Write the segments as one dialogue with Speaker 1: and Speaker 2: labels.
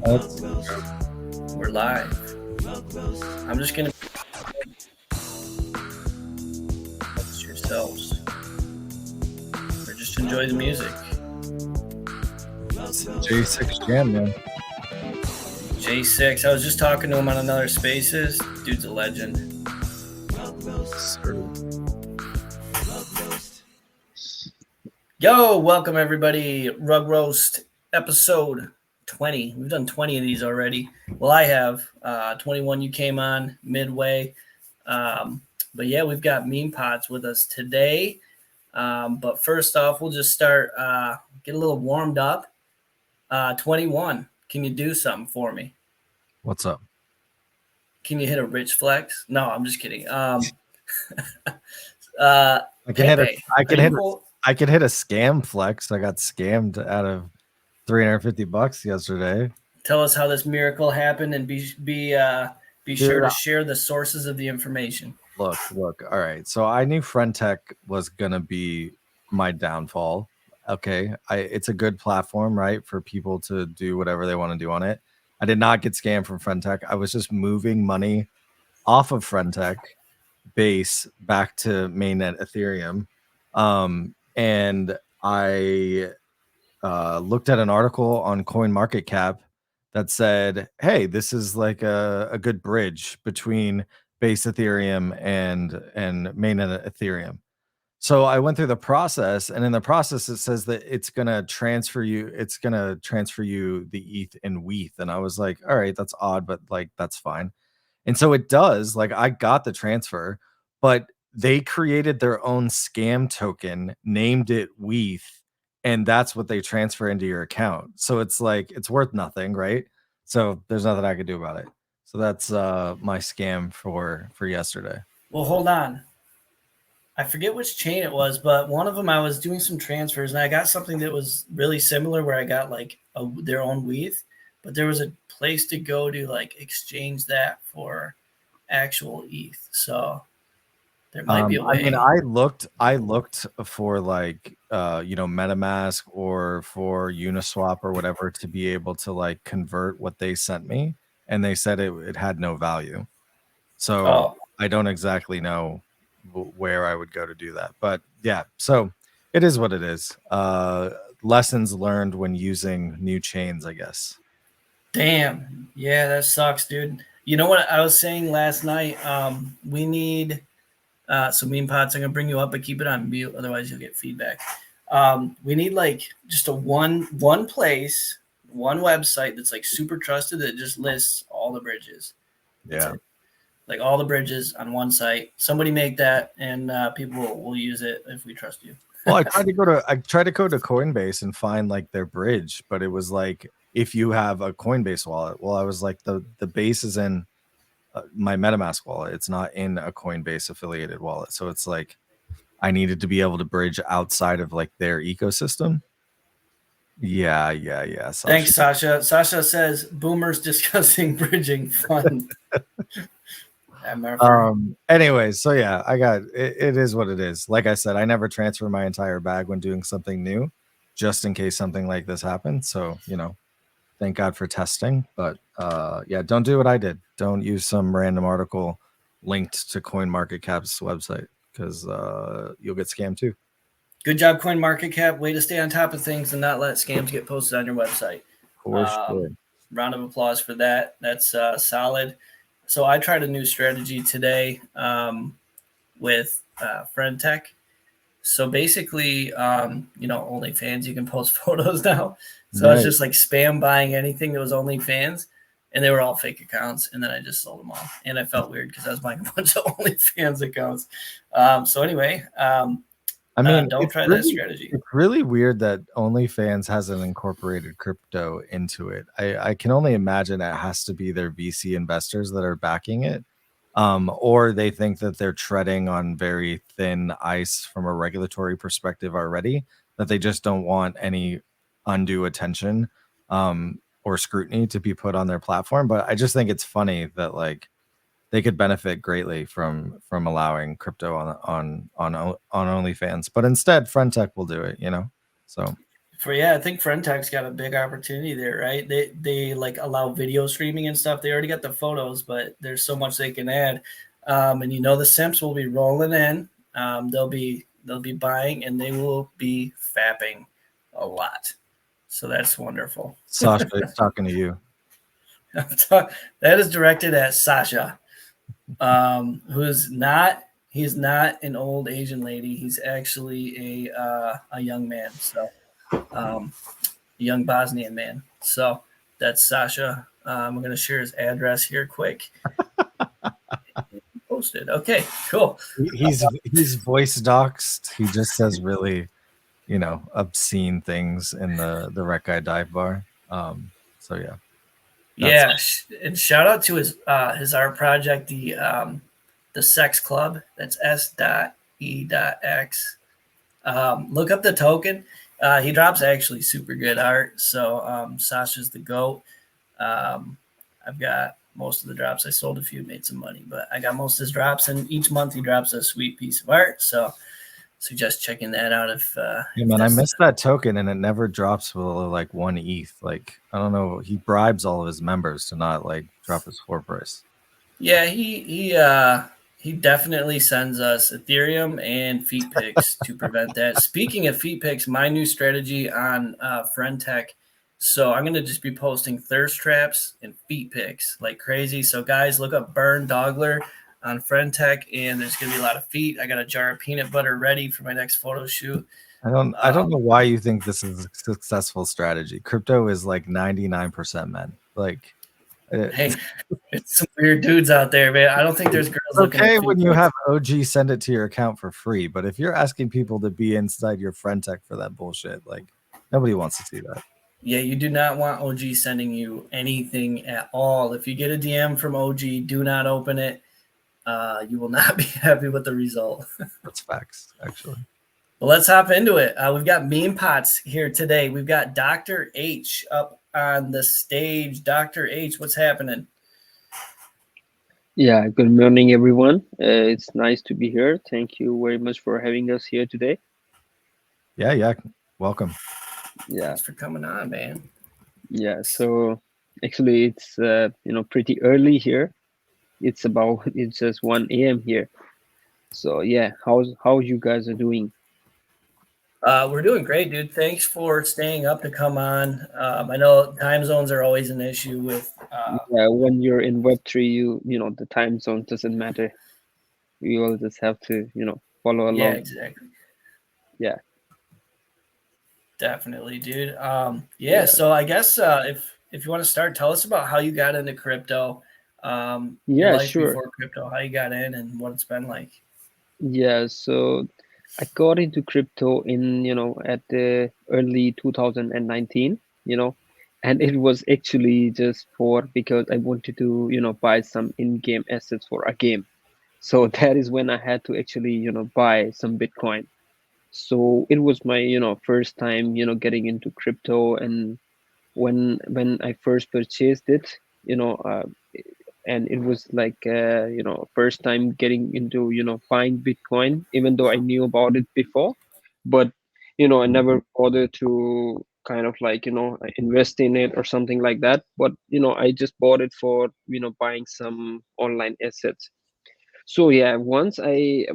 Speaker 1: That's
Speaker 2: We're live. I'm just gonna yourselves or just enjoy the music.
Speaker 1: J6 Jam, man.
Speaker 2: J6. I was just talking to him on another Spaces. Dude's a legend. Yo, welcome everybody. RugRoast episode 20. We've done 20 of these already. Well, I have 21. You came on midway. But yeah, we've got memepotz with us today. But first off, we'll just start, get a little warmed up. 21. Can you do something for me?
Speaker 1: What's up?
Speaker 2: Can you hit a rich flex? No, I'm just kidding.
Speaker 1: I can hit a scam flex. I got scammed out of $350 yesterday.
Speaker 2: Tell us how this miracle happened, and be sure to share the sources of the information.
Speaker 1: Look. All right. So I knew FriendTech was gonna be my downfall. Okay. It's a good platform, right, for people to do whatever they want to do on it. I did not get scammed from FriendTech. I was just moving money off of FriendTech base back to mainnet Ethereum. And I looked at an article on CoinMarketCap that said, hey, this is like a good bridge between base Ethereum and mainnet Ethereum. So I went through the process, and in the process, it says that it's gonna transfer you the ETH in WETH. And I was like, all right, that's odd, but like that's fine. And so it does. Like I got the transfer, but they created their own scam token, named it WETH, and that's what they transfer into your account. So it's like it's worth nothing, right? So there's nothing I could do about it. So that's my scam for yesterday.
Speaker 2: Well, hold on. I forget which chain it was, but one of them I was doing some transfers and I got something that was really similar where I got like their own WETH, but there was a place to go to like exchange that for actual ETH. So there might be a way.
Speaker 1: I mean, I looked for like MetaMask or for Uniswap or whatever to be able to like convert what they sent me, and they said it had no value. So I don't exactly know where I would go to do that, but yeah, so it is what it is. Lessons learned when using new chains, I guess.
Speaker 2: Damn, yeah, that sucks, dude. You know what I was saying last night? We need so memepotz. I'm gonna bring you up, but keep it on mute, otherwise you'll get feedback. We need like just a one place, one website that's like super trusted that just lists all the bridges.
Speaker 1: Yeah.
Speaker 2: Like all the bridges on one site. Somebody make that, and people will use it if we trust you.
Speaker 1: Well, I tried to go to Coinbase and find like their bridge, but it was like if you have a Coinbase wallet. Well, I was like the base is in my MetaMask wallet. It's not in a Coinbase affiliated wallet, so it's like I needed to be able to bridge outside of like their ecosystem. Yeah.
Speaker 2: Sasha. Thanks, Sasha. Sasha says boomers discussing bridging fun.
Speaker 1: Anyways, so yeah, I got it is what it is. Like I said, I never transfer my entire bag when doing something new, just in case something like this happens. So, thank God for testing. But yeah, don't do what I did. Don't use some random article linked to CoinMarketCap's website, because you'll get scammed too.
Speaker 2: Good job, CoinMarketCap. Way to stay on top of things and not let scams get posted on your website.
Speaker 1: For sure.
Speaker 2: Round of applause for that. That's solid. So I tried a new strategy today with FriendTech. So basically, OnlyFans, you can post photos now. So nice. I was just like spam buying anything that was OnlyFans, and they were all fake accounts. And then I just sold them all. And I felt weird because I was buying a bunch of OnlyFans accounts. So anyway, don't try that strategy.
Speaker 1: It's really weird that OnlyFans hasn't incorporated crypto into it. I can only imagine it has to be their VC investors that are backing it, or they think that they're treading on very thin ice from a regulatory perspective already, that they just don't want any undue attention or scrutiny to be put on their platform. But I just think it's funny that like they could benefit greatly from allowing crypto on OnlyFans, but instead FriendTech will do it, So
Speaker 2: For I think FriendTech's got a big opportunity there, right? They like allow video streaming and stuff. They already got the photos, but there's so much they can add. And the simps will be rolling in. They'll be buying and they will be fapping a lot. So that's wonderful.
Speaker 1: Sasha is talking to you.
Speaker 2: That is directed at Sasha, who's not. He's not an old Asian lady. He's actually a young man. So um, young Bosnian man. So that's Sasha. I'm going to share his address here quick. Posted. Okay, cool.
Speaker 1: He's voice doxed. He just says really, obscene things in the Rec Guy dive bar. So yeah.
Speaker 2: Yeah, and shout out to his art project, the Sex Club. That's S.E.X. Look up the token. He drops actually super good art. So Sasha's the GOAT. I've got most of the drops. I sold a few, made some money, but I got most of his drops, and each month he drops a sweet piece of art. So suggest checking that out if
Speaker 1: yeah, man, I missed that token and it never drops below like 1 ETH. Like, I don't know, he bribes all of his members to not like drop his floor price.
Speaker 2: Yeah, he definitely sends us Ethereum and feet picks to prevent that. Speaking of feet picks, my new strategy on FriendTech. So I'm gonna just be posting thirst traps and feet picks like crazy. So guys, look up Burn Dogler on FriendTech, and there's gonna be a lot of feet. I got a jar of peanut butter ready for my next photo shoot.
Speaker 1: I don't know why you think this is a successful strategy. Crypto is like 99% men. Like,
Speaker 2: hey, it's some weird dudes out there, man. I don't think there's girls looking at
Speaker 1: okay
Speaker 2: feet
Speaker 1: when you
Speaker 2: pics.
Speaker 1: have OG send it to your account for free, but if you're asking people to be inside your friend tech for that bullshit, like nobody wants to see that.
Speaker 2: Yeah, you do not want OG sending you anything at all. If you get a DM from OG, do not open it. You will not be happy with the result.
Speaker 1: That's facts, actually.
Speaker 2: Well, let's hop into it. We've got memepotz here today. We've got Dr. H up on the stage. Dr. H, what's happening?
Speaker 3: Yeah, good morning, everyone. It's nice to be here. Thank you very much for having us here today.
Speaker 1: Yeah. Welcome.
Speaker 3: Yeah,
Speaker 2: Thanks for coming on, man.
Speaker 3: yeah. So actually, it's pretty early here. It's just 1 a.m. here. So yeah, how you guys are doing?
Speaker 2: We're doing great, dude. Thanks for staying up to come on. I know time zones are always an issue with.
Speaker 3: Yeah, when you're in Web3, the time zone doesn't matter. You all just have to follow along.
Speaker 2: Yeah, exactly.
Speaker 3: Yeah.
Speaker 2: Definitely, dude. Yeah. So I guess if you want to start, tell us about how you got into crypto. Your
Speaker 3: Yeah,
Speaker 2: life
Speaker 3: sure.
Speaker 2: before crypto, how you got in, and what it's been like.
Speaker 3: Yeah, so I got into crypto in, at the early 2019, and it was actually just because I wanted to, buy some in-game assets for a game. So that is when I had to actually, buy some Bitcoin. So it was my, first time, getting into crypto. And when I first purchased it, and it was like first time getting into buying Bitcoin, even though I knew about it before, but I never bothered to kind of like invest in it or something like that. But I just bought it for buying some online assets. So yeah, once I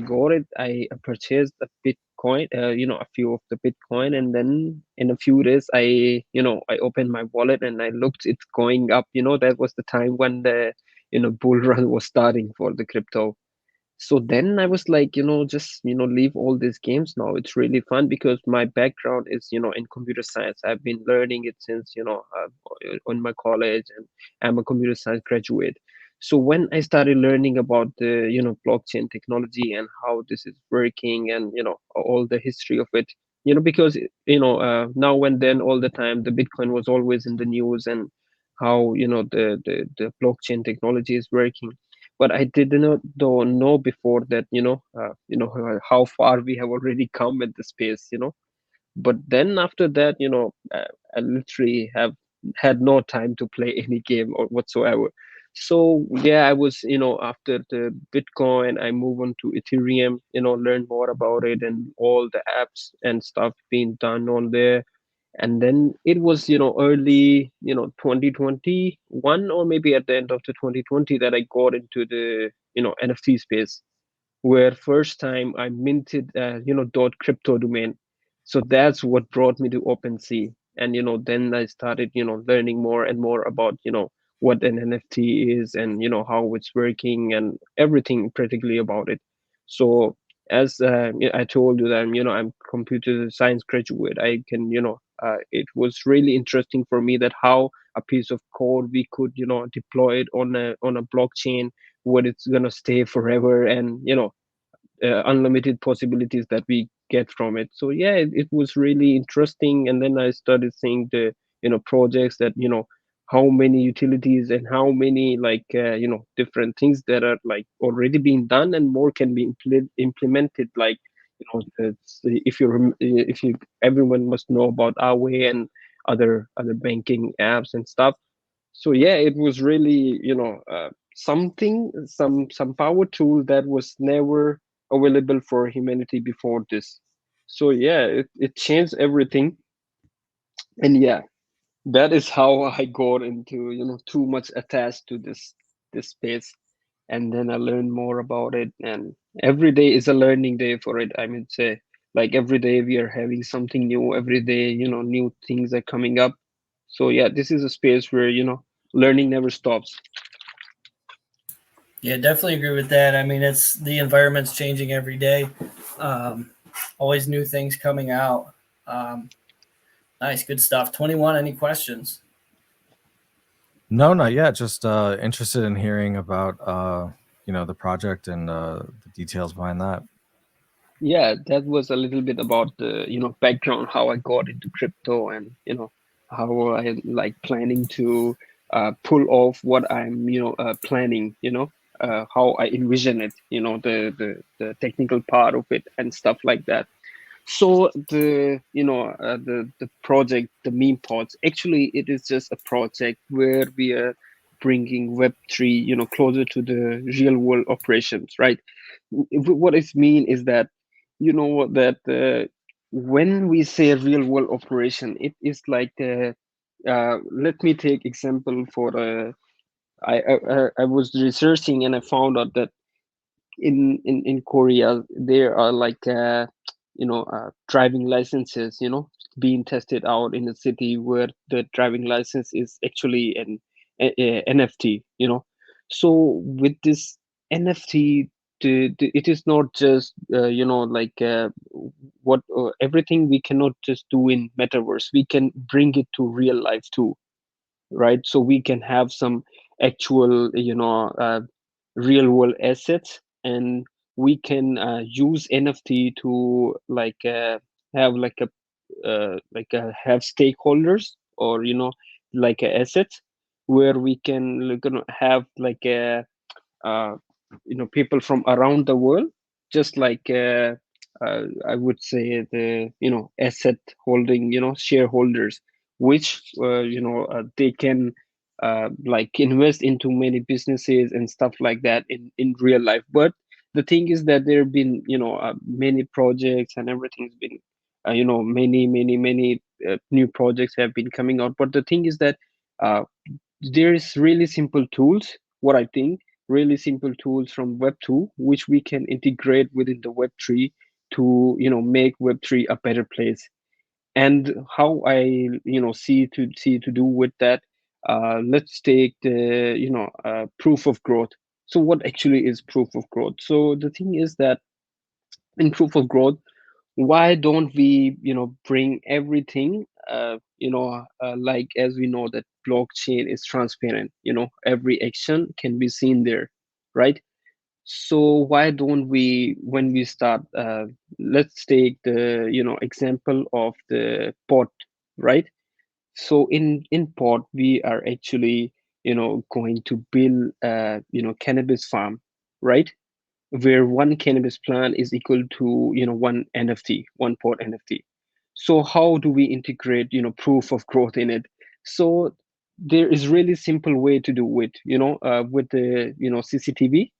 Speaker 3: got it, I purchased a Bitcoin, a few of the Bitcoin, and then in a few days, I opened my wallet and I looked, it's going up. That was the time when the bull run was starting for the crypto. So then I was like, just leave all these games now. It's really fun because my background is in computer science. I've been learning it since on my college, and I'm a computer science graduate. So when I started learning about the blockchain technology and how this is working, and all the history of it, because now and then, all the time, the Bitcoin was always in the news, and how the blockchain technology is working. But I did not though know before that how far we have already come with the space. But then after that, I literally have had no time to play any game or whatsoever. So yeah, I was after the Bitcoin, I move on to Ethereum, learn more about it and all the apps and stuff being done on there. And then it was, early, 2021, or maybe at the end of the 2020, that I got into the, NFT space, where first time I minted, dot crypto domain. So that's what brought me to OpenSea. And, then I started, learning more and more about, what an NFT is, and, how it's working, and everything practically about it. So as I told you that I'm computer science graduate, I can, it was really interesting for me that how a piece of code we could, deploy it on a blockchain, what it's gonna stay forever, and unlimited possibilities that we get from it. So yeah, it was really interesting. And then I started seeing the projects that how many utilities and how many like different things that are like already being done, and more can be implemented, like if you everyone must know about Awe and other banking apps and stuff. So yeah, it was really something, some power tool that was never available for humanity before this. So yeah, it changed everything. And yeah, that is how I got into too much attached to this space. And then I learned more about it, and every day is a learning day for it, I would say. Like every day we are having something new, every day new things are coming up. So yeah, this is a space where learning never stops.
Speaker 2: Yeah, definitely agree with that. I mean, it's the environment's changing every day. Um, Always new things coming out. Um, nice, good stuff. 21. Any questions?
Speaker 1: No, not yet. Just interested in hearing about the project and the details behind that.
Speaker 3: Yeah, that was a little bit about the background, how I got into crypto, and how I like planning to pull off what I'm planning, how I envision it, the technical part of it and stuff like that. So the project, the memepotz, actually it is just a project where we are bringing Web3 closer to the real world operations, right? What it mean is that that when we say real world operation, it is like let me take example for I was researching, and I found out that in Korea there are like driving licenses being tested out in a city where the driving license is actually an NFT. So with this NFT, it is not just like what everything we cannot just do in metaverse. We can bring it to real life too, right? So we can have some actual real world assets, and we can use NFT to like have like a have stakeholders, or like a assets, where we can have like a uh, people from around the world, just like I would say the asset holding shareholders, which they can like invest into many businesses and stuff like that in real life. But the thing is that there have been many projects, and everything's been many new projects have been coming out. But the thing is that uh, there is really simple tools, what I think, really simple tools from Web 2 which we can integrate within the Web 3 to make Web 3 a better place. And how I see to do with that, let's take the proof of growth. So what actually is proof of growth? So the thing is that in proof of growth, why don't we bring everything like, as we know that blockchain is transparent, every action can be seen there, right? So why don't we, when we start, let's take the example of the pot, right? So in pot we are actually going to build cannabis farm, right? Where one cannabis plant is equal to one NFT, one pot NFT. So how do we integrate proof of growth in it? So there is really simple way to do it, with the CCTV,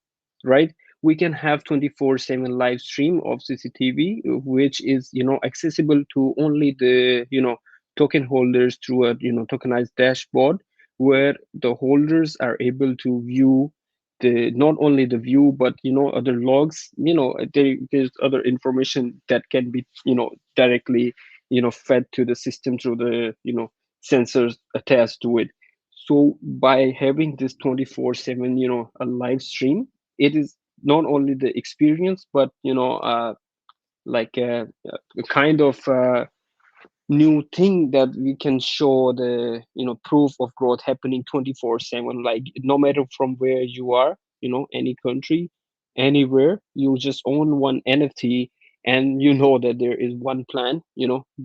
Speaker 3: right? We can have 24/7 live stream of CCTV, which is accessible to only the token holders through a tokenized dashboard where the holders are able to view the not only the view but other logs. There's other information that can be directly fed to the system through the sensors attached to it. So by having this 24/7 a live stream, it is not only the experience but like a kind of new thing that we can show the proof of growth happening 24/7, like no matter from where you are, any country, anywhere, you just own one NFT, and you know that there is one plant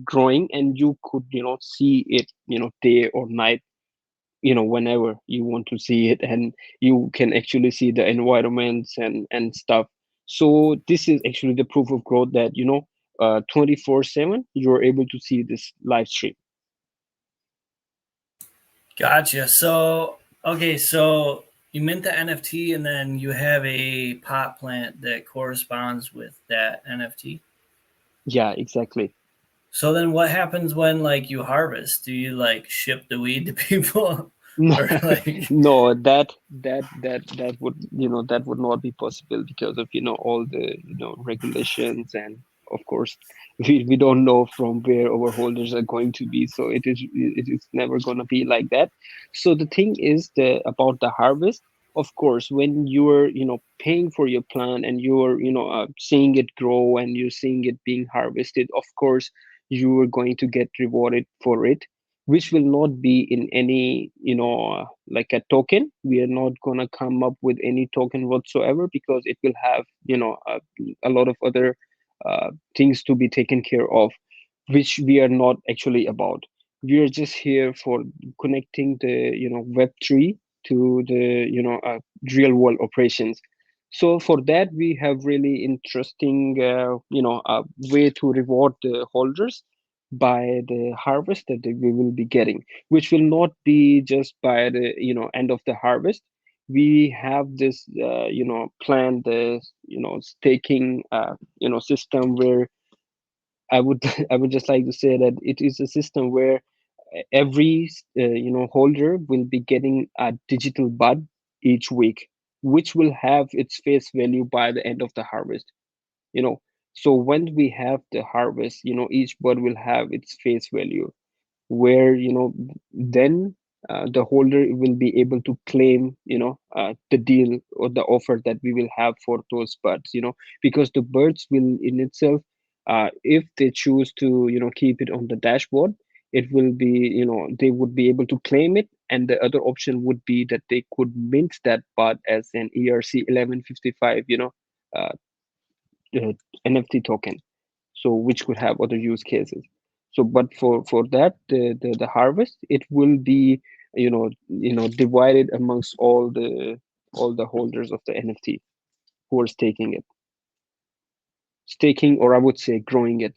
Speaker 3: growing, and you could see it day or night, whenever you want to see it, and you can actually see the environments and stuff. So this is actually the proof of growth that 24/7 you're able to see this live stream.
Speaker 2: Gotcha. So, okay, so you mint the NFT and then you have a pot plant that corresponds with that NFT.
Speaker 3: Yeah, exactly.
Speaker 2: So then what happens when like you harvest? Do you like ship the weed to people?
Speaker 3: No,
Speaker 2: Or like
Speaker 3: no, that would that would not be possible because of all the regulations, and of course we don't know from where our holders are going to be, so it is never going to be like that. So the thing is about the harvest. Of course, when you're paying for your plant and you're seeing it grow and you're seeing it being harvested, of course you are going to get rewarded for it, which will not be in any like a token. We are not going to come up with any token whatsoever because it will have a lot of other things to be taken care of, which we are not actually about. We are just here for connecting the web3 to the real world operations. So for that we have really interesting way to reward the holders by the harvest that we will be getting, which will not be just by the end of the harvest. We have this plan, the staking system where I would I would just like to say that it is a system where every holder will be getting a digital bud each week, which will have its face value by the end of the harvest. you know so when we have the harvest, each bud will have its face value, where then the holder will be able to claim the deal or the offer that we will have for those birds, because the birds will in itself, if they choose to keep it on the dashboard, it will be they would be able to claim it, and the other option would be that they could mint that bird as an ERC 1155 uh, uh, NFT token, so which could have other use cases. So but for that, the harvest, it will be divided amongst all the holders of the NFT who are staking, or I would say growing it.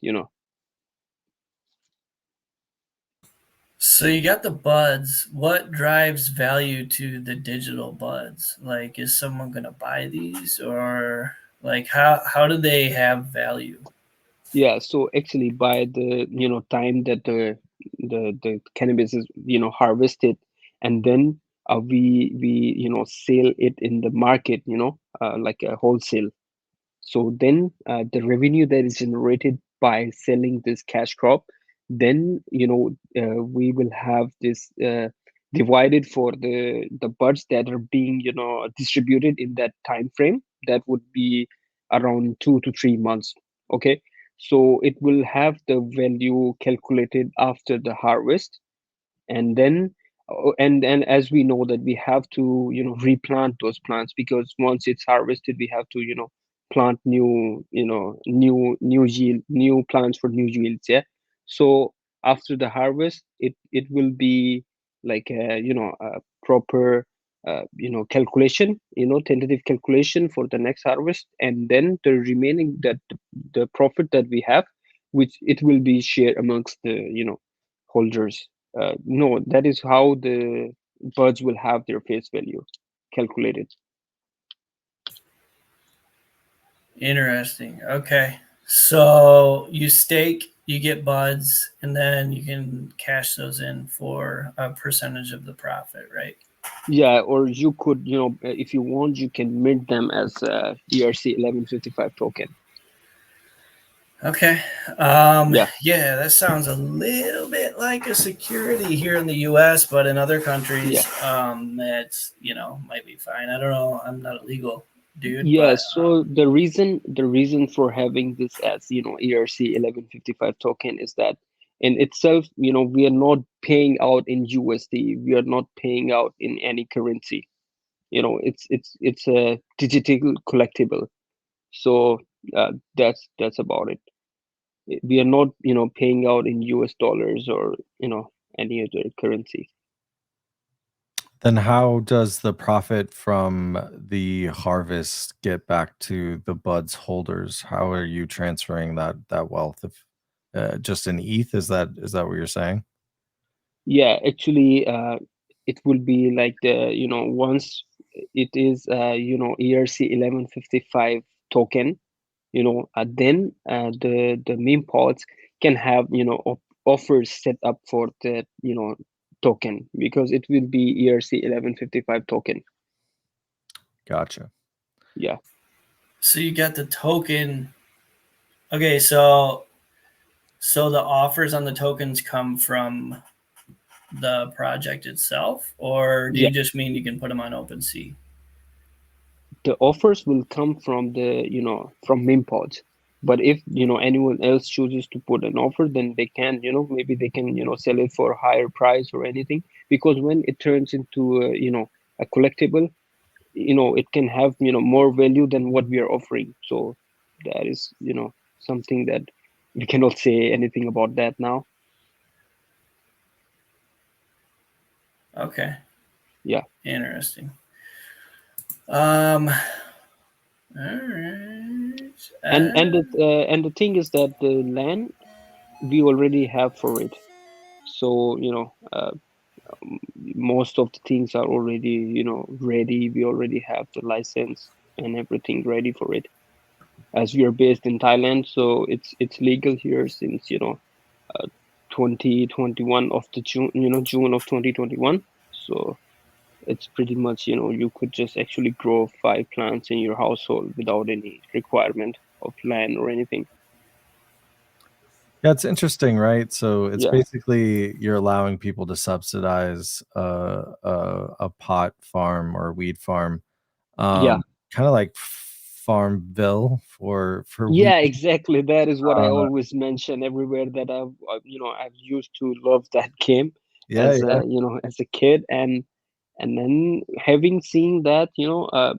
Speaker 2: so you got the buds. What drives value to the digital buds? Like is someone gonna buy these or like how do they have value?
Speaker 3: Yeah, so actually by the time that the cannabis is harvested, and then we sell it in the market, like a wholesale. So then the revenue that is generated by selling this cash crop, then we will have this divided for the buds that are being distributed in that time frame. That would be around 2 to 3 months. Okay, so it will have the value calculated after the harvest, and then and as we know that we have to replant those plants, because once it's harvested we have to plant new yield, new plants for new yields. Yeah, so after the harvest, it will be like a proper calculation, tentative calculation for the next harvest, and then the remaining, that the profit that we have, which it will be shared amongst the holders. No, that is how the birds will have their face value calculated.
Speaker 2: Interesting. Okay. So you stake you get buds, and then you can cash those in for a percentage of the profit, right?
Speaker 3: Yeah, or you could, if you want, you can mint them as a ERC 1155 token.
Speaker 2: Okay.
Speaker 3: Yeah,
Speaker 2: Yeah, that sounds a little bit like a security here in the U.S., but in other
Speaker 3: yeah.
Speaker 2: countries, that's might be fine. I don't know. I'm not a legal dude,
Speaker 3: Yeah,
Speaker 2: but
Speaker 3: so the reason for having this as ERC 1155 token is that in itself, we are not paying out in USD. We are not paying out in any currency. It's a digital collectible. So that's about it. We are not paying out in US dollars or any other currency.
Speaker 1: Then how does the profit from the harvest get back to the buds holders? How are you transferring that wealth? If just in ETH, is that what you're saying?
Speaker 3: Yeah, actually, it will be like once it is ERC 1155 token, then the memepotz can have offers set up for the token, because it will be ERC 1155 token.
Speaker 1: Gotcha.
Speaker 3: Yeah.
Speaker 2: so you got the token. Okay, so the offers on the tokens come from the project itself, or do
Speaker 3: Yeah,
Speaker 2: you just mean you can put them on OpenSea?
Speaker 3: the offers will come from from memepotz. But if anyone else chooses to put an offer, then they can maybe they can sell it for a higher price or anything, because when it turns into a collectible, it can have more value than what we are offering. So that is something that we cannot say anything about that now.
Speaker 2: Okay,
Speaker 3: Yeah.
Speaker 2: interesting. All right.
Speaker 3: And the thing is that the land we already have for it. So most of the things are already ready. We already have the license and everything ready for it, as we are based in Thailand. So it's legal here since 2021 of the June, June of 2021. So it's pretty much you could just actually grow 5 plants in your household without any requirement of land or anything.
Speaker 1: Yeah, it's interesting, right? So it's
Speaker 3: Yeah.
Speaker 1: basically you're allowing people to subsidize a pot farm or a weed farm,
Speaker 3: Yeah.
Speaker 1: kind of like Farmville for weed.
Speaker 3: Yeah, exactly. That is what I
Speaker 1: Uh,
Speaker 3: always mention everywhere, that I've used to love that game
Speaker 1: yeah,
Speaker 3: as
Speaker 1: yeah,
Speaker 3: as a kid. And then having seen that,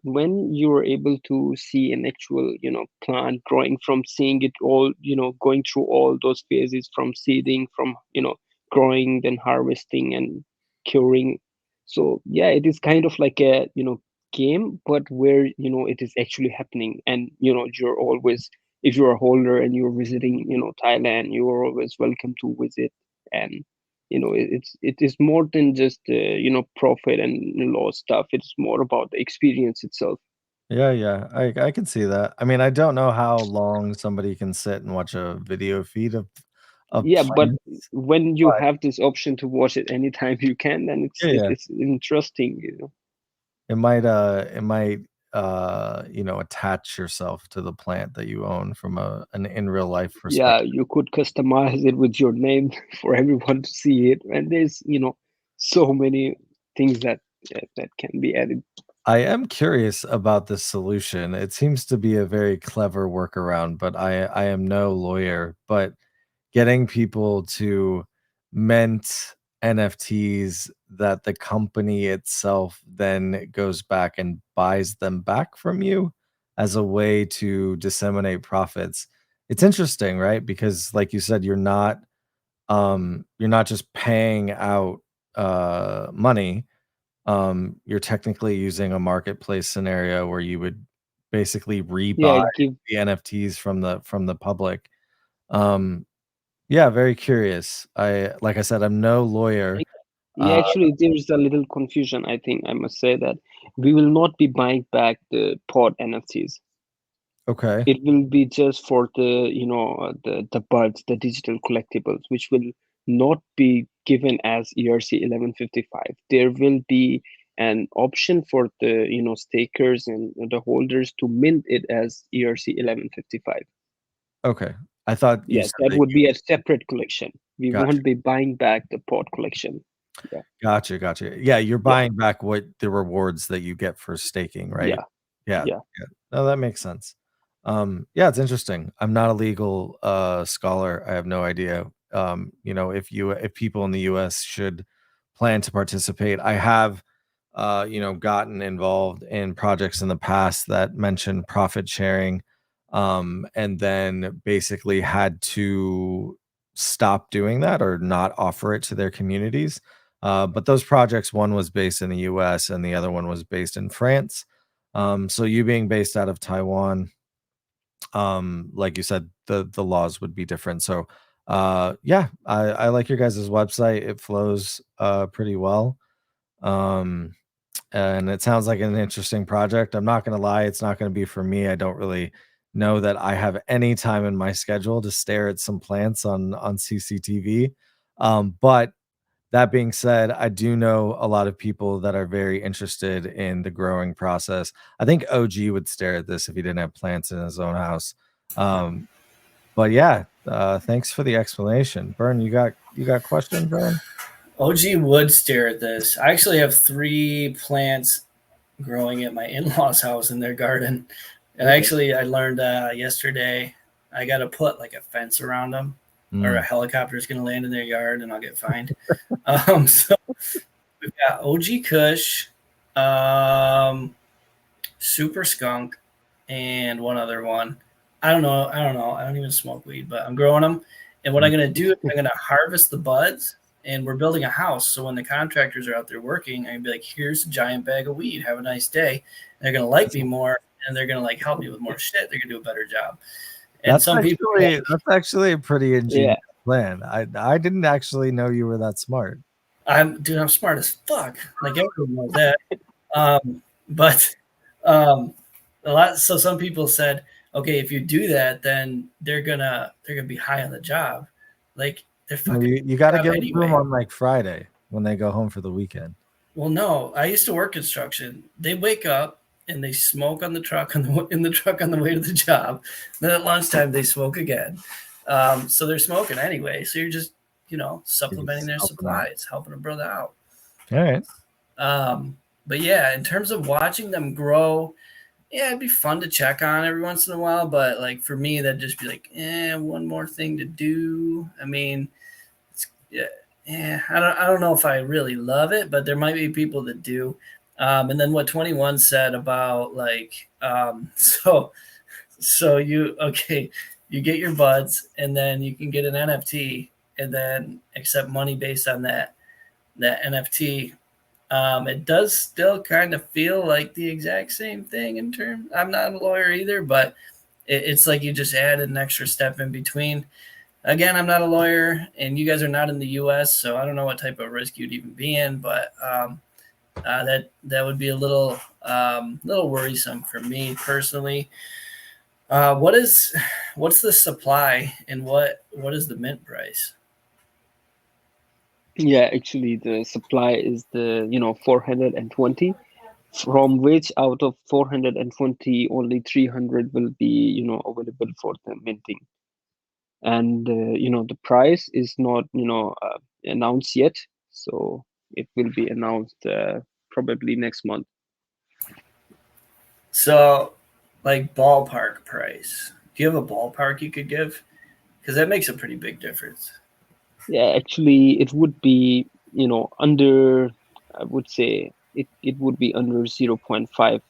Speaker 3: when you're able to see an actual plant growing, from seeing it all, going through all those phases, from seeding, from growing, then harvesting and curing. So yeah, it is kind of like a game, but where it is actually happening. And you're always, if you're a holder and you're visiting Thailand, you are always welcome to visit. And it is more than just profit and loss stuff. It's more about the experience itself.
Speaker 1: yeah, yeah. I can see that. I mean, I don't know how long somebody can sit and watch a video feed of
Speaker 3: Yeah, but
Speaker 1: plants,
Speaker 3: when you
Speaker 1: but
Speaker 3: have this option to watch it anytime you can, then it's
Speaker 1: yeah,
Speaker 3: it,
Speaker 1: yeah.
Speaker 3: it's interesting.
Speaker 1: It might attach yourself to the plant that you own from an in real life
Speaker 3: Yeah,
Speaker 1: perspective.
Speaker 3: you could customize it with your name for everyone to see it, and there's so many things that can be added.
Speaker 1: I am curious about this solution. It seems to be a very clever workaround, but I am no lawyer. But getting people to mint NFTs that the company itself then goes back and buys them back from you as a way to disseminate profits. It's interesting, right? Because like you said, you're not just paying out money. You're technically using a marketplace scenario where you would basically
Speaker 3: Yeah,
Speaker 1: rebuy
Speaker 3: give
Speaker 1: the NFTs from the public. Um, yeah, very curious. Like I said, I'm no lawyer.
Speaker 3: Yeah,
Speaker 1: Uh,
Speaker 3: actually, there's a little confusion. I think I must say that we will not be buying back the pod NFTs.
Speaker 1: Okay.
Speaker 3: It will be just for the the buds, the digital collectibles, which will not be given as ERC 1155. There will be an option for the stakers and the holders to mint it as ERC 1155.
Speaker 1: Okay. I thought you
Speaker 3: Yeah,
Speaker 1: said
Speaker 3: that
Speaker 1: that
Speaker 3: would
Speaker 1: you
Speaker 3: be a separate collection. We
Speaker 1: gotcha.
Speaker 3: won't be buying back the pod collection. Yeah,
Speaker 1: Gotcha. Yeah, you're
Speaker 3: yeah,
Speaker 1: buying back what the rewards that you get for staking, right?
Speaker 3: yeah,
Speaker 1: Yeah.
Speaker 3: yeah.
Speaker 1: Yeah. No, that makes sense. Yeah, it's interesting. I'm not a legal scholar. I have no idea. If people in the US should plan to participate. I have gotten involved in projects in the past that mentioned profit sharing, and then basically had to stop doing that or not offer it to their communities. But those projects, one was based in the US and the other one was based in France. So you being based out of Taiwan, like you said, the laws would be different. So yeah, I like your guys' website. It flows pretty well. Um, and it sounds like an interesting project. I'm not going to lie, it's not going to be for me. I don't really know that I have any time in my schedule to stare at some plants on CCTV. But that being said, I do know a lot of people that are very interested in the growing process. I think OG would stare at this if he didn't have plants in his own house. Um, but yeah, thanks for the explanation. Bern, you got questions, Bern?
Speaker 2: OG would stare at this. I actually have 3 plants growing at my in-laws' house in their garden, and actually I learned yesterday I got to put like a fence around them, or a helicopter is going to land in their yard and I'll get fined. So we've got OG Kush, Super Skunk, and one other one. I don't know. I don't even smoke weed, but I'm growing them. And what I'm going to do is I'm going to harvest the buds, and we're building a house. So when the contractors are out there working, I'm going to be like, here's a giant bag of weed. Have a nice day. And they're going to like me more, and they're going to like help me with more shit. They're going to do a better job. And
Speaker 1: That's
Speaker 2: some people
Speaker 1: that's actually a pretty ingenious
Speaker 3: Yeah.
Speaker 1: plan. I didn't actually know you were that smart.
Speaker 2: I'm smart as fuck. Like everyone knows that. But a lot. So some people said, okay, if you do that, then they're gonna be high on the job. Like they're
Speaker 1: No,
Speaker 2: fucking
Speaker 1: you got to
Speaker 2: job
Speaker 1: give it to them
Speaker 2: anyway.
Speaker 1: on like Friday when they go home for the weekend.
Speaker 2: Well, no, I used to work construction. They wake up and they smoke on the truck in the truck on the way to the job. Then at lunchtime they smoke again. So they're smoking anyway. So you're just supplementing their
Speaker 1: helping out.
Speaker 2: supplies, helping a brother out.
Speaker 1: All right.
Speaker 2: But yeah, in terms of watching them grow, yeah, it'd be fun to check on every once in a while. But like for me, that'd just be like, one more thing to do. I mean, I don't know if I really love it, but there might be people that do. And then what 21 said about like, so you get your buds, and then you can get an NFT, and then accept money based on that NFT. It does still kind of feel like the exact same thing in terms. I'm not a lawyer either, but it's like you just add an extra step in between. Again, I'm not a lawyer, and you guys are not in the U.S., so I don't know what type of risk you'd even be in, but that would be a little worrisome for me personally. What's the supply, and what is the mint price?
Speaker 3: Yeah, actually, the supply is the 420, from which out of 420, only 300 will be available for the minting. And the price is not announced yet, so it will be announced probably next month.
Speaker 2: So, like ballpark price. Do you have a ballpark you could give? Because that makes a pretty big difference.
Speaker 3: Yeah, actually, it would be under. I would say it would be under 0.5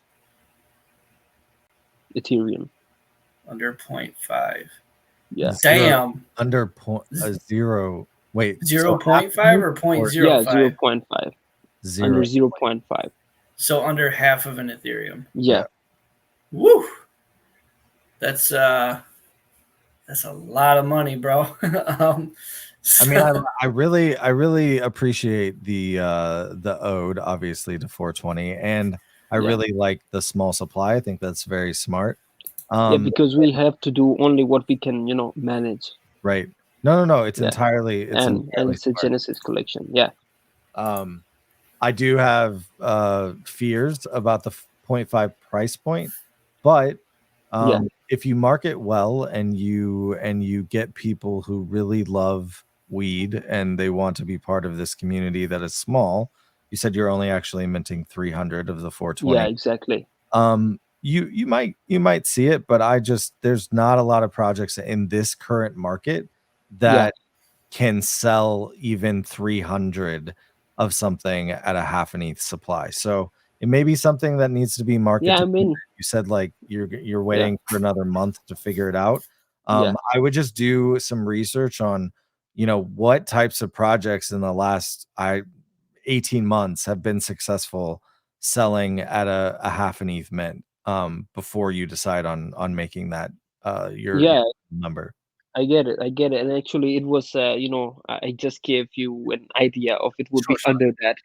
Speaker 3: Ethereum.
Speaker 2: Under 0.5.
Speaker 3: Yeah.
Speaker 2: Damn.
Speaker 1: Under zero. Wait.
Speaker 2: 0.5 or 0.05?
Speaker 3: Yeah, 0.5.
Speaker 1: Zero.
Speaker 3: Under 0.5.
Speaker 2: So under half of an Ethereum.
Speaker 3: Yeah.
Speaker 2: Woo. That's a lot of money, bro.
Speaker 1: I mean, I really appreciate the ode, obviously, to 420, and I really like the small supply. I think that's very smart.
Speaker 3: Yeah, because we have to do only what we can, manage.
Speaker 1: Right. No. It's
Speaker 3: Yeah,
Speaker 1: entirely
Speaker 3: and it's a
Speaker 1: smart.
Speaker 3: Genesis collection. Yeah,
Speaker 1: Um, I do have fears about the point 0.5 price point, but
Speaker 3: yeah,
Speaker 1: if you market well and you get people who really love weed and they want to be part of this community that is small, you said you're only actually minting 300 of the
Speaker 3: yeah,
Speaker 1: 420.
Speaker 3: exactly.
Speaker 1: You might see it, but there's not a lot of projects in this current market
Speaker 3: Yeah,
Speaker 1: that can sell even 300 of something at a half an ETH supply. So it may be something that needs to be
Speaker 3: yeah. I
Speaker 1: marketed.
Speaker 3: mean,
Speaker 1: You said like you're
Speaker 3: yeah,
Speaker 1: waiting for another month to figure it out.
Speaker 3: yeah,
Speaker 1: I would just do some research on, what types of projects in the last 18 months have been successful selling at a half an ETH mint before you decide on making that your
Speaker 3: yeah.
Speaker 1: number.
Speaker 3: I get it. I get it. And actually, it was, I just gave you an idea of it would
Speaker 1: Sure,
Speaker 3: be
Speaker 1: sure.
Speaker 3: under that.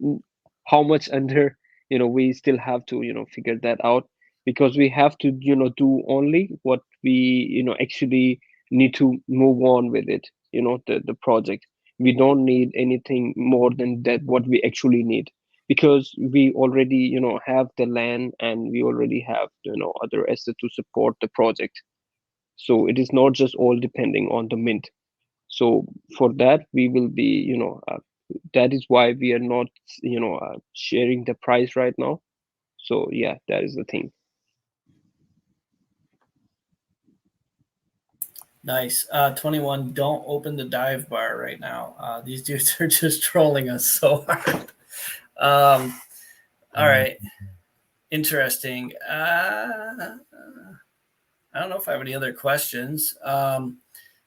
Speaker 3: Mm, how much under, we still have to, figure that out, because we have to, do only what we, actually need to move on with it, the project. We don't need anything more than that, what we actually need, because we already, have the land, and we already have, other assets to support the project. So it is not just all depending on the mint. So for that, we will be, that is why we are not, sharing the price right now. So yeah, that is the thing.
Speaker 2: Nice. 21, don't open the dive bar right now. These dudes are just trolling us so hard. All right. Interesting. I don't know if I have any other questions.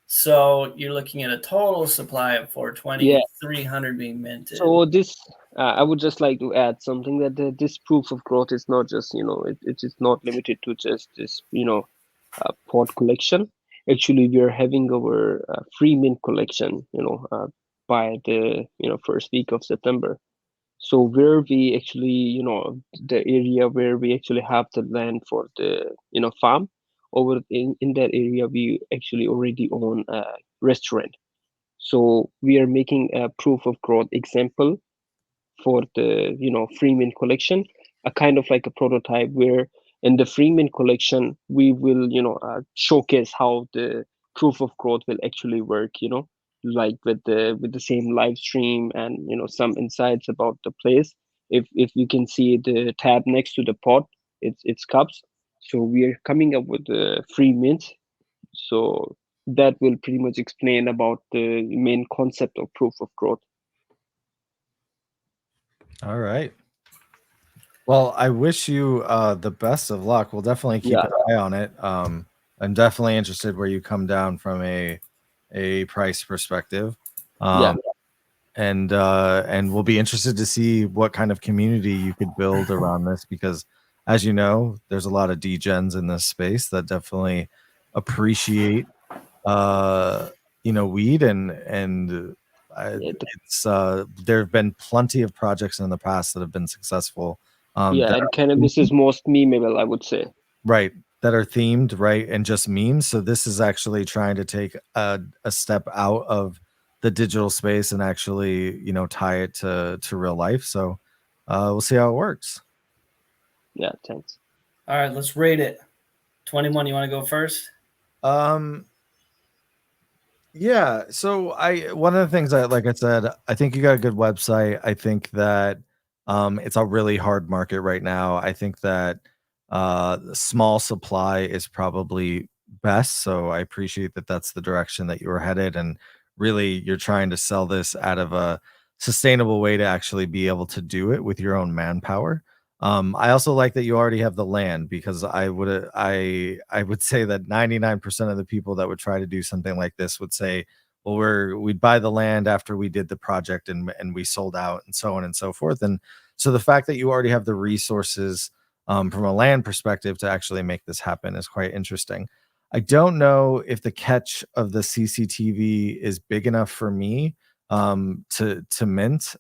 Speaker 2: So you're looking at a total supply of
Speaker 3: Yeah.
Speaker 2: 420, 300 being minted.
Speaker 3: So this, I would just like to add something, that this proof of growth is not just, it is not limited to just this, pot collection. Actually, we are having our free mint collection, by the, first week of September. So where we actually, the area where we actually have the land for the, farm, over in that area, we actually already own a restaurant. So we are making a proof of growth example for the, Freeman collection, a kind of like a prototype, where in the Freeman collection we will, showcase how the proof of growth will actually work, like with the same live stream, and some insights about the place. If you can see the tab next to the pot, it's cups. So we are coming up with the free mint. So that will pretty much explain about the main concept of proof of growth.
Speaker 1: All right. Well, I wish you the best of luck. We'll definitely keep
Speaker 3: Yeah,
Speaker 1: an eye on it. I'm definitely interested where you come down from a price perspective.
Speaker 3: yeah,
Speaker 1: Um, and we'll be interested to see what kind of community you could build around this, because as you know, there's a lot of degens in this space that definitely appreciate uh weed, and
Speaker 3: yeah.
Speaker 1: it's there have been plenty of projects in the past that have been successful,
Speaker 3: Yeah,
Speaker 1: that
Speaker 3: and cannabis is most memeable, I would say.
Speaker 1: right, that are themed, right, and just memes. So this is actually trying to take a step out of the digital space and actually, tie it to real life. So we'll see how it works.
Speaker 3: Yeah, thanks.
Speaker 2: All right, let's rate it. 21, you want to go first?
Speaker 1: um Yeah, so I one of the things, like I said, I think you got a good website. I think that it's a really hard market right now. I think that the small supply is probably best. So I appreciate that that's the direction that you were headed, and really you're trying to sell this out of a sustainable way to actually be able to do it with your own manpower. I also like that you already have the land, because I would say that 99% of the people that would try to do something like this would say, well, we'd buy the land after we did the project and we sold out, and so on and so forth. And so the fact that you already have the resources from a land perspective to actually make this happen is quite interesting. I don't know if the catch of the CCTV is big enough for me to mint,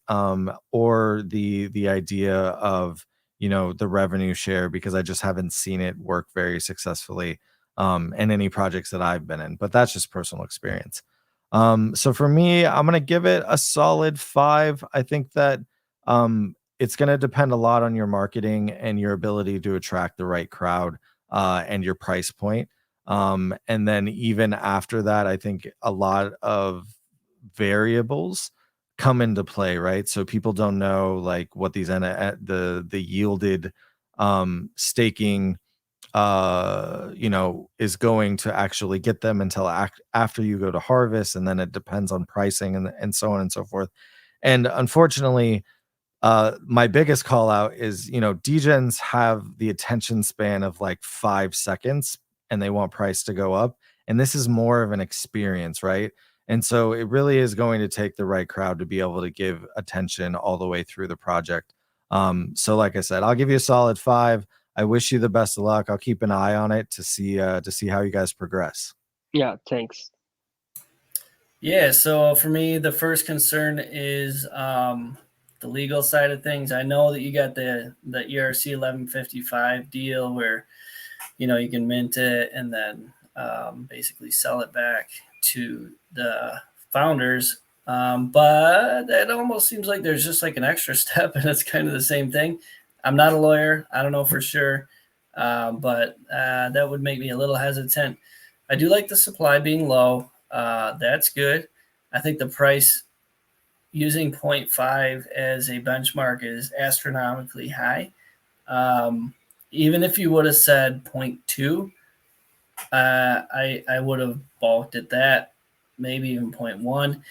Speaker 1: or the idea of the revenue share, because I just haven't seen it work very successfully in any projects that I've been in. But that's just personal experience. So for me, I'm gonna give it a solid 5. I think that it's gonna depend a lot on your marketing and your ability to attract the right crowd and your price point. And then even after that, I think a lot of variables come into play, right? So people don't know like what these the yielded staking is going to actually get them until after you go to harvest, and then it depends on pricing and so on and so forth. And unfortunately, my biggest call out is, degens have the attention span of like 5 seconds, and they want price to go up, and this is more of an experience, right? And so it really is going to take the right crowd to be able to give attention all the way through the project. So like I said, I'll give you a solid 5. I wish you the best of luck. I'll keep an eye on it to see how you guys progress.
Speaker 3: Yeah, thanks.
Speaker 2: Yeah, so for me, the first concern is the legal side of things. I know that you got the ERC 1155 deal where you can mint it and then basically sell it back to the founders. But that almost seems like there's just like an extra step, and it's kind of the same thing. I'm not a lawyer. I don't know for sure, but that would make me a little hesitant. I do like the supply being low. That's good. I think the price using 0.5 as a benchmark is astronomically high. Even if you would have said 0.2, I would have balked at that, maybe even 0.1.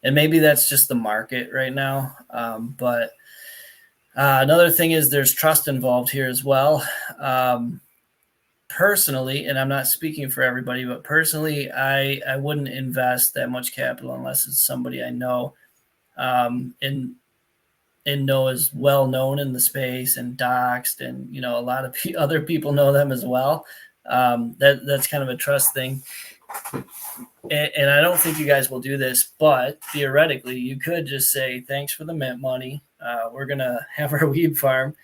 Speaker 2: And maybe that's just the market right now. But another thing is there's trust involved here as well. Personally, and I'm not speaking for everybody, but personally, I wouldn't invest that much capital unless it's somebody I know and know is well known in the space and doxed, and a lot of other people know them as well. That's kind of a trust thing. And I don't think you guys will do this, but theoretically, you could just say, thanks for the mint money. We're going to have our weed farm,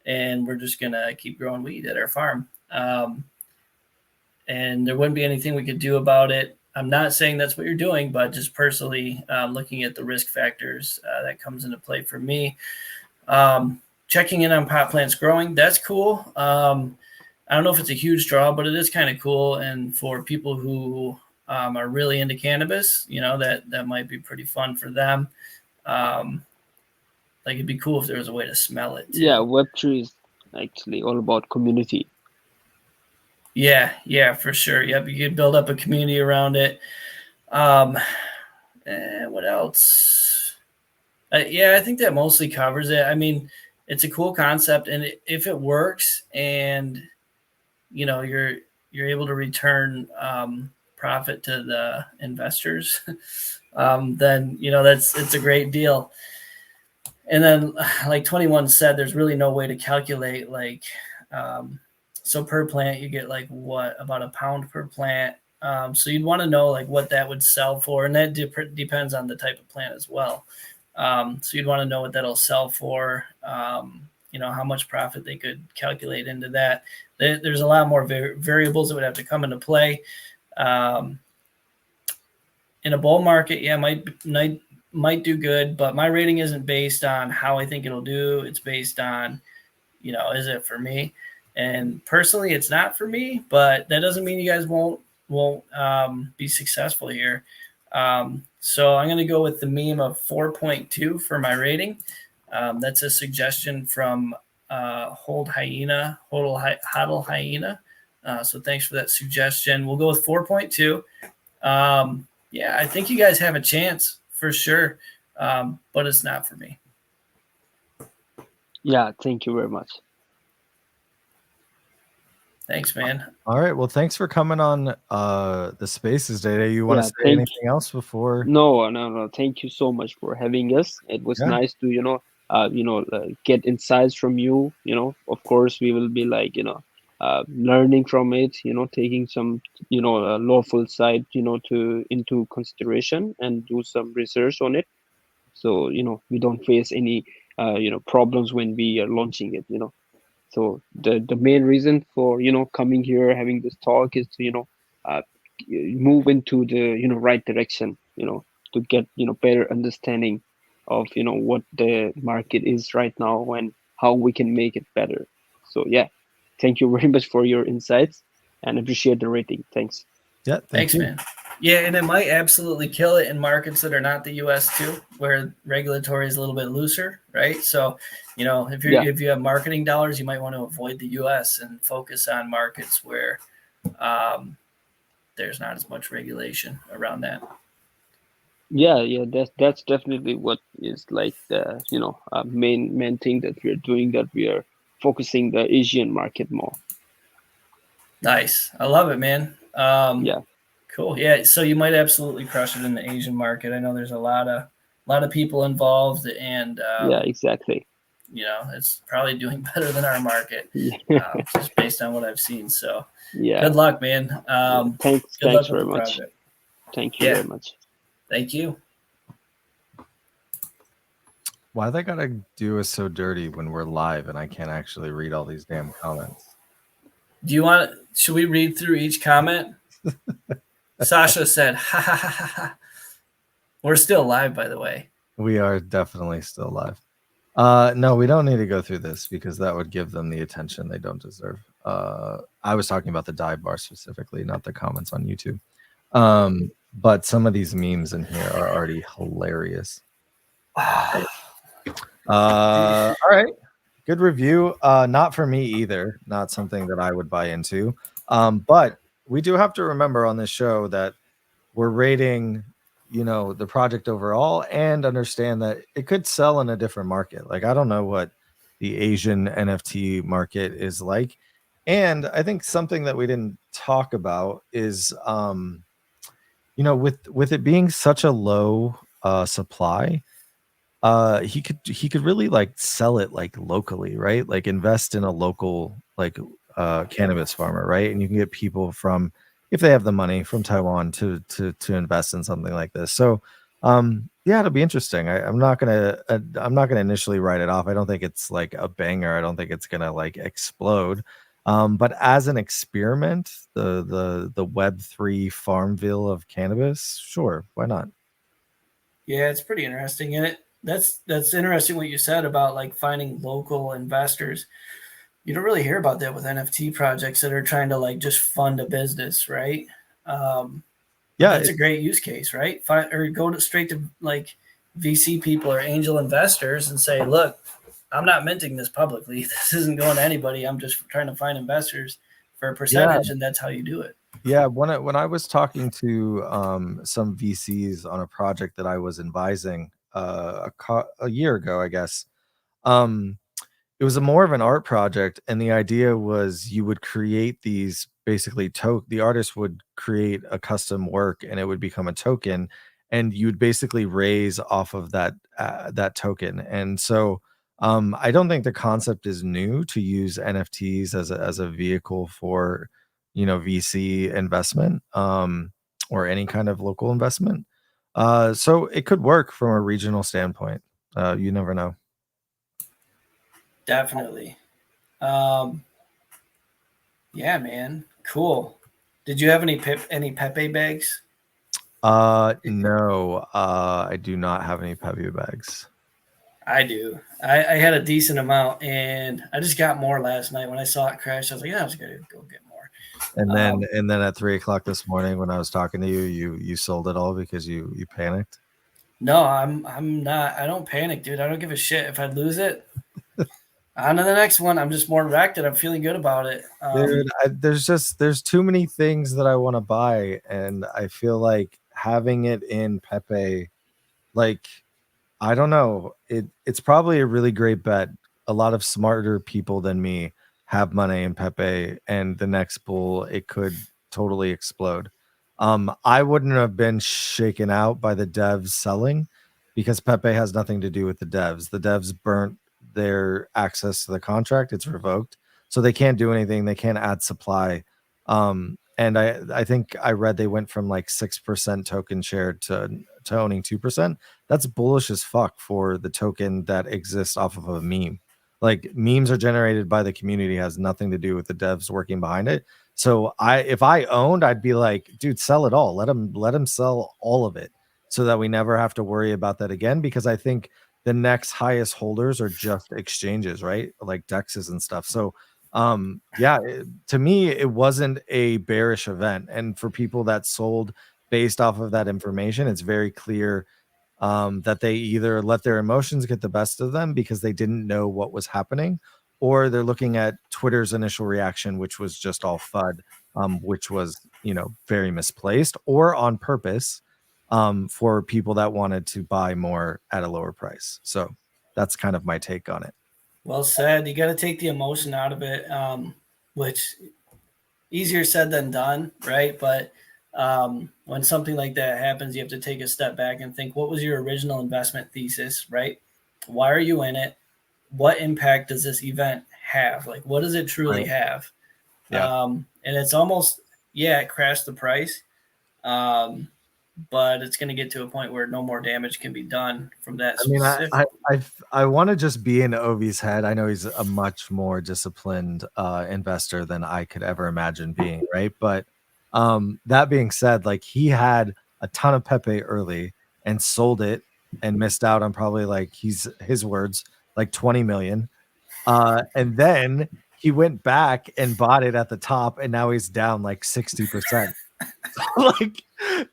Speaker 2: and we're just going to keep growing weed at our farm. And there wouldn't be anything we could do about it. I'm not saying that's what you're doing, but just personally looking at the risk factors that comes into play for me. Checking in on pot plants growing, that's cool. I don't know if it's a huge draw, but it is kind of cool. And for people who are really into cannabis, that might be pretty fun for them. Like it'd be cool if there was a way to smell it too.
Speaker 3: Yeah, Web3 is actually all about community.
Speaker 2: Yeah, for sure. Yep, you could build up a community around it. What else? Yeah, I think that mostly covers it. I mean, it's a cool concept, and if it works, and you're able to return profit to the investors, then it's a great deal. And then, like 21 said, there's really no way to calculate so per plant you get about a pound per plant. So you'd want to know like what that would sell for, and that depends on the type of plant as well. So you'd want to know what that'll sell for. How much profit they could calculate into that. There's a lot more variables that would have to come into play. In a bull market, yeah, might do good, but my rating isn't based on how I think it'll do. It's based on, is it for me? And personally, it's not for me, but that doesn't mean you guys won't be successful here. So I'm going to go with the meme of 4.2 for my rating. That's a suggestion from Hodl Hyena. So thanks for that suggestion. We'll go with 4.2. Yeah, I think you guys have a chance for sure, but it's not for me.
Speaker 3: Yeah, thank you very much.
Speaker 2: Thanks, man.
Speaker 1: All right. Well, thanks for coming on the Spaces today. You want to say anything else before?
Speaker 3: No. Thank you so much for having us. It was nice to get insights from you. Of course, we will be learning from it. Taking some lawful side into consideration and do some research on it. So we don't face any problems when we are launching it. So the main reason for coming here, having this talk, is to uh, move into the right direction, to get better understanding of what the market is right now and how we can make it better. So yeah, thank you very much for your insights and appreciate the rating. Thanks.
Speaker 1: Yeah, thank
Speaker 2: Thanks,
Speaker 1: you.
Speaker 2: man. Yeah, and it might absolutely kill it in markets that are not the U.S. too, where regulatory is a little bit looser, right? So,
Speaker 3: Yeah,
Speaker 2: if you have marketing dollars, you might want to avoid the U.S. and focus on markets where um, there's not as much regulation around that.
Speaker 3: yeah, that's definitely what is like the main thing that we're doing, that we are focusing the Asian market more.
Speaker 2: Nice, I love it, man.
Speaker 3: Yeah,
Speaker 2: Cool. Yeah, so you might absolutely crush it in the Asian market. I know there's a lot of people involved, and
Speaker 3: yeah, exactly.
Speaker 2: it's probably doing better than our market, just based on what I've seen. So,
Speaker 3: Yeah,
Speaker 2: good luck, man.
Speaker 3: yeah.
Speaker 2: Good
Speaker 3: Thanks
Speaker 2: luck with
Speaker 3: very
Speaker 2: the
Speaker 3: much.
Speaker 2: project.
Speaker 3: Thank you
Speaker 2: Yeah,
Speaker 3: very much.
Speaker 2: thank you.
Speaker 1: Why they gotta do us so dirty when we're live and I can't actually read all these damn comments?
Speaker 2: Do you want? Should we read through each comment? Sasha said, "Ha ha ha ha ha." We're still live, by the way.
Speaker 1: We are definitely still live. No, we don't need to go through this because that would give them the attention they don't deserve. I was talking about the dive bar specifically, not the comments on YouTube. But some of these memes in here are already hilarious. All right. Good review. Not for me either. Not something that I would buy into. But we do have to remember on this show that we're rating, the project overall, and understand that it could sell in a different market. Like, I don't know what the Asian NFT market is like. And I think something that we didn't talk about is, with it being such a low supply, he could really like sell it like locally, right? Like invest in a local like cannabis farmer, right? And you can get people from, if they have the money, from Taiwan to invest in something like this. So yeah, it'll be interesting. I'm not gonna initially write it off. I don't think it's like a banger. I don't think it's gonna like explode. But as an experiment, the Web3 Farmville of cannabis, sure, why not?
Speaker 2: Yeah, it's pretty interesting, and that's interesting what you said about like finding local investors. You don't really hear about that with NFT projects that are trying to like just fund a business, right? But
Speaker 1: Yeah,
Speaker 2: that's a great use case, right? Or go straight to like VC people or angel investors and say, "Look, I'm not minting this publicly. This isn't going to anybody. I'm just trying to find investors for a
Speaker 1: yeah.
Speaker 2: percentage, and that's how you do it."
Speaker 1: Yeah, when I was talking to some VCs on a project that I was advising a year ago, I guess, um, it was a more of an art project, and the idea was you would create these basically the artist would create a custom work, and it would become a token, and you'd basically raise off of that token. And so I don't think the concept is new to use NFTs as a vehicle for VC investment, or any kind of local investment. So it could work from a regional standpoint. You never know.
Speaker 2: Definitely. Um, yeah, man. Cool. Did you have any Pepe bags?
Speaker 1: No, I do not have any Pepe bags.
Speaker 2: I do. I had a decent amount, and I just got more last night when I saw it crash. I was like, yeah, I was gonna go get more.
Speaker 1: And then at 3 o'clock this morning when I was talking to you, you sold it all because you panicked.
Speaker 2: No, I'm not. I don't panic, dude. I don't give a shit if I lose it. On to the next one. I'm just more wrecked, and I'm feeling good about it.
Speaker 1: Dude, there's too many things that I want to buy, and I feel like having it in Pepe, like, I don't know. It's probably a really great bet. A lot of smarter people than me have money in Pepe, and the next bull it could totally explode. I wouldn't have been shaken out by the devs selling because Pepe has nothing to do with the devs. The devs burnt their access to the contract; it's revoked, so they can't do anything. They can't add supply. And I think I read they went from like 6% token share to owning 2%. That's bullish as fuck for the token that exists off of a meme. Like memes are generated by the community, has nothing to do with the devs working behind it. So if I owned, I'd be like, dude, sell it all. Let them sell all of it so that we never have to worry about that again. Because I think the next highest holders are just exchanges, right? Like dexes and stuff. So yeah, to me, it wasn't a bearish event. And for people that sold based off of that information, it's very clear that they either let their emotions get the best of them because they didn't know what was happening, or they're looking at Twitter's initial reaction, which was just all FUD, which was, you know, very misplaced or on purpose for people that wanted to buy more at a lower price. So that's kind of my take on it.
Speaker 2: Well said. You got to take the emotion out of it, which easier said than done, right? But when something like that happens, you have to take a step back and think, what was your original investment thesis, right? Why are you in it? What impact does this event have? Like, what does it truly have?
Speaker 1: Yeah.
Speaker 2: And it's almost, it crashed the price. But it's going to get to a point where no more damage can be done from that.
Speaker 1: I mean, I want to just be in Ovi's head. I know he's a much more disciplined investor than I could ever imagine being, right? But that being said, like he had a ton of Pepe early and sold it and missed out on probably like his words like 20 million. And then he went back and bought it at the top, and now he's down like 60%. Like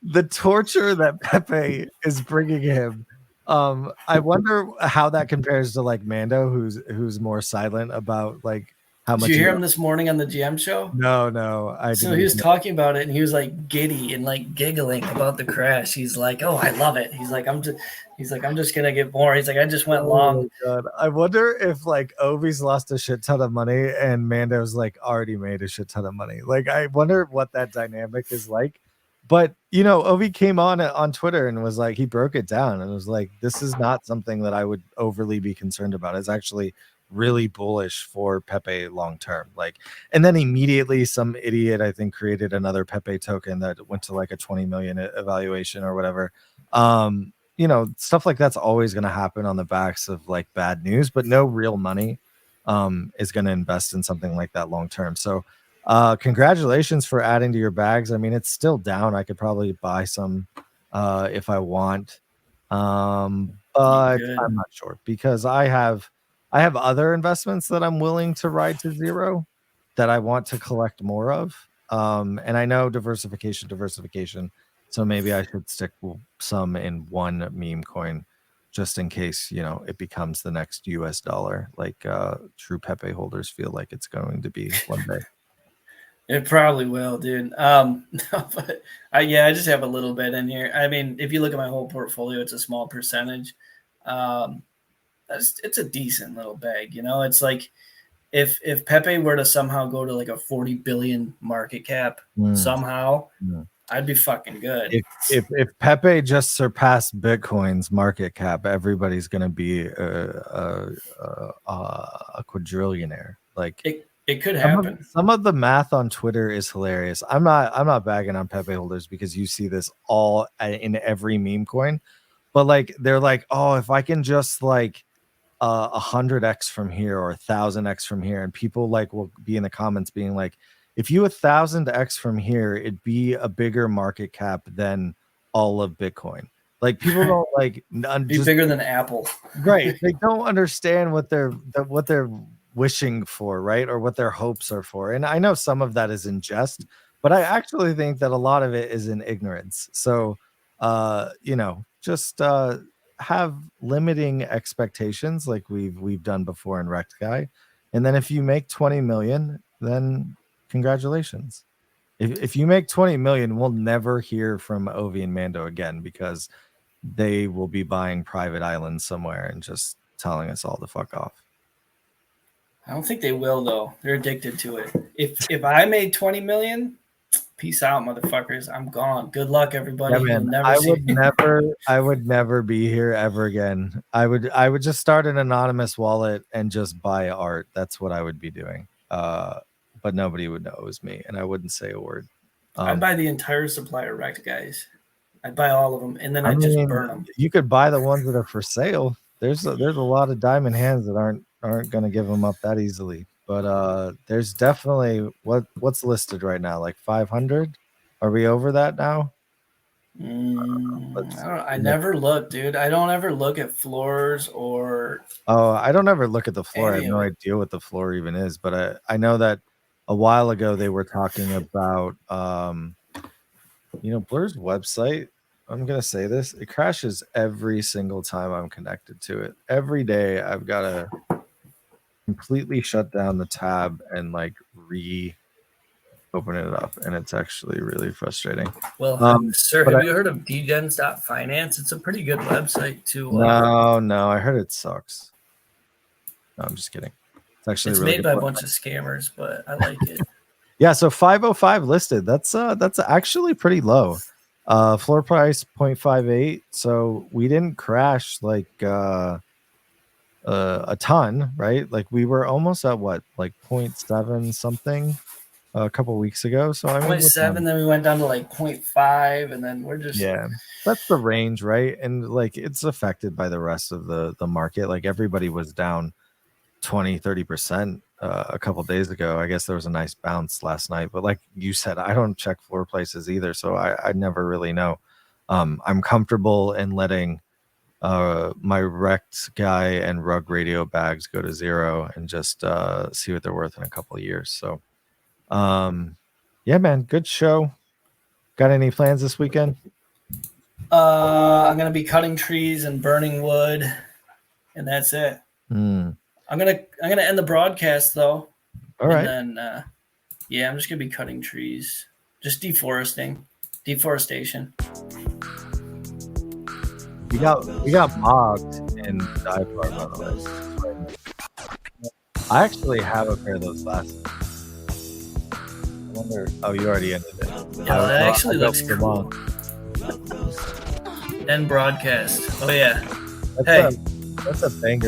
Speaker 1: the torture that Pepe is bringing him. I wonder how that compares to like Mando, who's more silent about like how much.
Speaker 2: Did you hear him this morning on the GM show?
Speaker 1: No, I didn't.
Speaker 2: So he was talking about it, and he was like giddy and like giggling about the crash. He's like, "Oh, I love it." He's like, "I'm just gonna get more." He's like, "I just went long."
Speaker 1: God. I wonder if like Ovi's lost a shit ton of money and Mando's like already made a shit ton of money. Like I wonder what that dynamic is like. But you know, Ovi came on Twitter and was like, he broke it down and was like, this is not something that I would overly be concerned about. It's actually really bullish for Pepe long term. Like, and then immediately some idiot, I think, created another Pepe token that went to like a 20 million evaluation or whatever. You know, stuff like that's always going to happen on the backs of like bad news, but no real money is going to invest in something like that long term. So congratulations for adding to your bags. I mean, it's still down. I could probably buy some if I want, but I'm not sure because I have other investments that I'm willing to ride to zero that I want to collect more of. And I know diversification. So maybe I should stick some in one meme coin just in case, you know, it becomes the next US dollar, like true Pepe holders feel like it's going to be one day.
Speaker 2: It probably will, dude. But I just have a little bit in here. I mean, if you look at my whole portfolio, it's a small percentage. It's a decent little bag, you know. It's like if Pepe were to somehow go to like a 40 billion market cap somehow, I'd be fucking good.
Speaker 1: If Pepe just surpassed Bitcoin's market cap, everybody's gonna be a quadrillionaire. Like
Speaker 2: it could happen.
Speaker 1: Some of the math on Twitter is hilarious. I'm not bagging on Pepe holders because you see this all in every meme coin, but like they're like, oh, if I can just like 100x from here or 1000x from here, and people like will be in the comments being like, if you 1000x from here, it'd be a bigger market cap than all of Bitcoin. Like people don't like
Speaker 2: be bigger than Apple,
Speaker 1: right? They don't understand what they're wishing for, right? Or what their hopes are for. And I know some of that is in jest, but I actually think that a lot of it is in ignorance. So you know, just have limiting expectations like we've done before in Wrecked Guy. And then if you make 20 million, then congratulations. If you make 20 million, we'll never hear from Ovi and Mando again because they will be buying private islands somewhere and just telling us all to fuck off.
Speaker 2: I don't think they will though. They're addicted to it. If I made 20 million, peace out, motherfuckers. I'm gone. Good luck, everybody.
Speaker 1: Yeah, man. I would never be here ever again. I would just start an anonymous wallet and just buy art. That's what I would be doing. But nobody would know it was me, and I wouldn't say a word.
Speaker 2: I'd buy the entire supply of Wrecked Guys. I'd buy all of them, and then I'd just burn them.
Speaker 1: You could buy the ones that are for sale. There's a lot of diamond hands that aren't aren't gonna give them up that easily. But there's definitely what's listed right now, like 500. Are we over that now?
Speaker 2: I never look, dude. I don't ever look at floors or.
Speaker 1: Oh, I don't ever look at the floor. I have
Speaker 2: Any
Speaker 1: no
Speaker 2: of it.
Speaker 1: idea what the floor even is, but I know that a while ago they were talking about Blur's website. I'm gonna say this, it crashes every single time I'm connected to it. Every day I've got to completely shut down the tab and like open it up, and it's actually really frustrating.
Speaker 2: Well, sir,
Speaker 1: but
Speaker 2: have you heard of dgens.finance? It's a pretty good website to.
Speaker 1: No, I heard it sucks. No, I'm just kidding. It's actually
Speaker 2: It's
Speaker 1: really
Speaker 2: made
Speaker 1: good
Speaker 2: by a
Speaker 1: website.
Speaker 2: bunch of scammers, but I like it.
Speaker 1: Yeah, so 505 listed. That's actually pretty low. Floor price 0.58. So we didn't crash like a ton, right? Like we were almost at what, like 0.7 something a couple weeks ago. So I mean,
Speaker 2: 0.7, then we went down to like 0.5, and then we're just.
Speaker 1: yeah, that's the range, right? And like it's affected by the rest of the market. Like everybody was down 20-30% a couple days ago. I guess there was a nice bounce last night, but like you said, I don't check floor prices either, so I never really know. I'm comfortable in letting my wrecked guy and rug radio bags go to zero and just see what they're worth in a couple of years. So yeah, man, good show. Got any plans this weekend?
Speaker 2: I'm gonna be cutting trees and burning wood, and that's it. I'm gonna end the broadcast though.
Speaker 1: All right.
Speaker 2: And then I'm just gonna be cutting trees, just deforestation.
Speaker 1: We got mogged in dive bar, by the way. I actually have a pair of those glasses. I wonder. Oh, you already ended it.
Speaker 2: Yeah, that actually looks cool. End broadcast. Oh yeah.
Speaker 1: That's a banger.